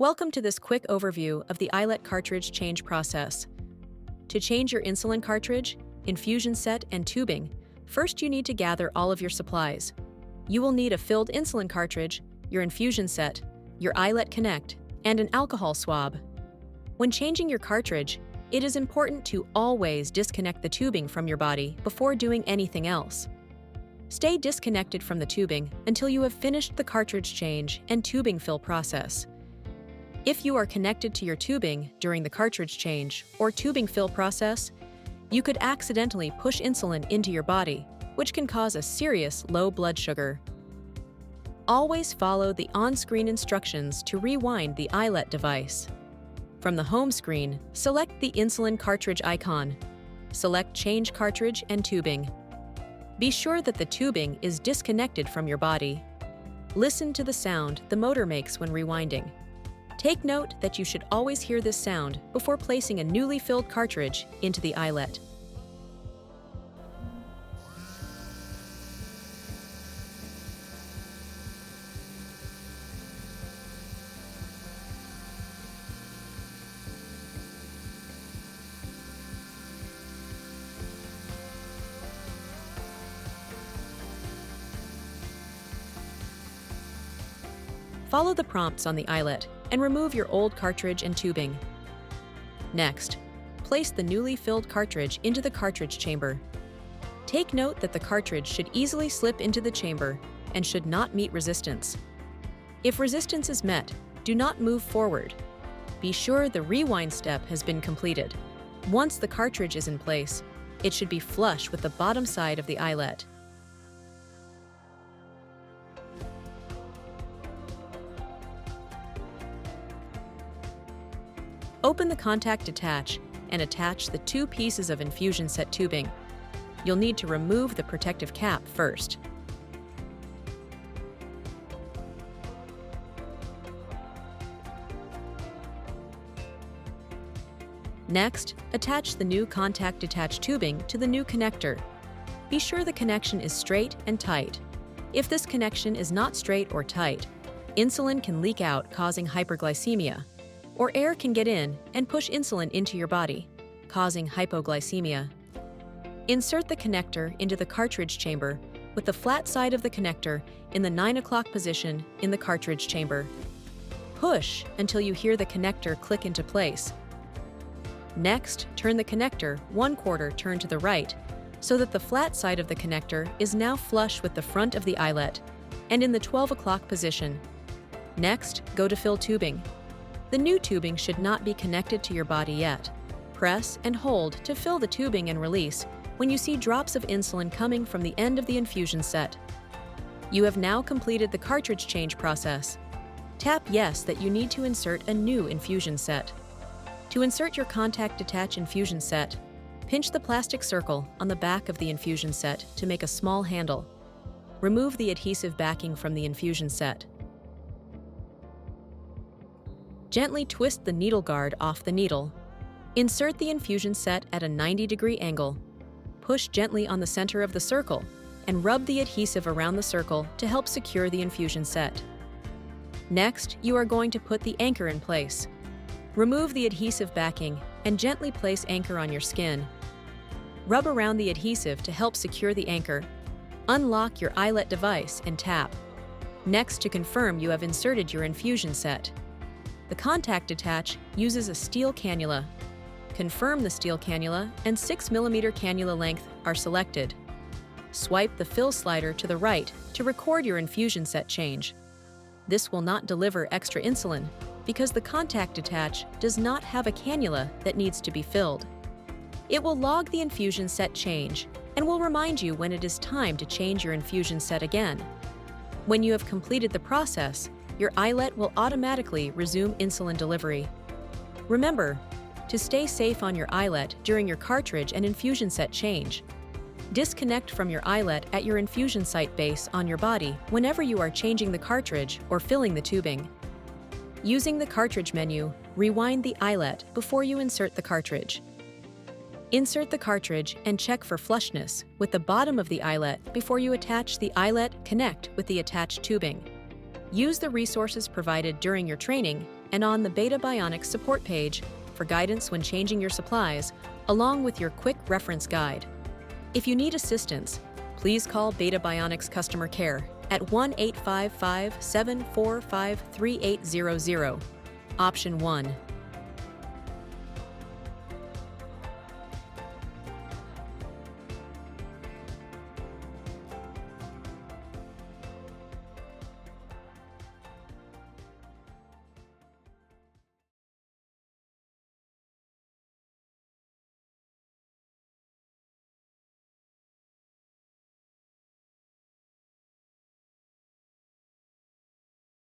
Welcome to this quick overview of the iLet cartridge change process. To change your insulin cartridge, infusion set, and tubing, first you need to gather all of your supplies. You will need a filled insulin cartridge, your infusion set, your iLet Connect, and an alcohol swab. When changing your cartridge, it is important to always disconnect the tubing from your body before doing anything else. Stay disconnected from the tubing until you have finished the cartridge change and tubing fill process. If you are connected to your tubing during the cartridge change or tubing fill process, you could accidentally push insulin into your body, which can cause a serious low blood sugar. Always follow the on-screen instructions to rewind the iLet device. From the home screen, select the insulin cartridge icon. Select Change Cartridge and Tubing. Be sure that the tubing is disconnected from your body. Listen to the sound the motor makes when rewinding. Take note that you should always hear this sound before placing a newly filled cartridge into the iLet. Follow the prompts on the iLet and remove your old cartridge and tubing. Next, place the newly filled cartridge into the cartridge chamber. Take note that the cartridge should easily slip into the chamber and should not meet resistance. If resistance is met, do not move forward. Be sure the rewind step has been completed. Once the cartridge is in place, it should be flush with the bottom side of the iLet. Open the Contact Detach and attach the two pieces of infusion set tubing. You'll need to remove the protective cap first. Next, attach the new Contact Detach tubing to the new connector. Be sure the connection is straight and tight. If this connection is not straight or tight, insulin can leak out, causing hyperglycemia. Or air can get in and push insulin into your body, causing hypoglycemia. Insert the connector into the cartridge chamber with the flat side of the connector in the 9 o'clock position in the cartridge chamber. Push until you hear the connector click into place. Next, turn the connector 1/4 turn to the right so that the flat side of the connector is now flush with the front of the iLet and in the 12 o'clock position. Next, go to fill tubing. The new tubing should not be connected to your body yet. Press and hold to fill the tubing and release when you see drops of insulin coming from the end of the infusion set. You have now completed the cartridge change process. Tap yes that you need to insert a new infusion set. To insert your Contact Detach infusion set, pinch the plastic circle on the back of the infusion set to make a small handle. Remove the adhesive backing from the infusion set. Gently twist the needle guard off the needle. Insert the infusion set at a 90-degree angle. Push gently on the center of the circle and rub the adhesive around the circle to help secure the infusion set. Next, you are going to put the anchor in place. Remove the adhesive backing and gently place anchor on your skin. Rub around the adhesive to help secure the anchor. Unlock your iLet device and tap. Next, to confirm you have inserted your infusion set. The Contact Detach uses a steel cannula. Confirm the steel cannula and 6mm cannula length are selected. Swipe the fill slider to the right to record your infusion set change. This will not deliver extra insulin because the Contact Detach does not have a cannula that needs to be filled. It will log the infusion set change and will remind you when it is time to change your infusion set again. When you have completed the process, your iLet will automatically resume insulin delivery. Remember, to stay safe on your iLet during your cartridge and infusion set change, disconnect from your iLet at your infusion site base on your body whenever you are changing the cartridge or filling the tubing. Using the cartridge menu, rewind the iLet before you insert the cartridge. Insert the cartridge and check for flushness with the bottom of the iLet before you attach the iLet Connect with the attached tubing. Use the resources provided during your training and on the Beta Bionics support page for guidance when changing your supplies, along with your quick reference guide. If you need assistance, please call Beta Bionics customer care at 1-855-745-3800. Option 1.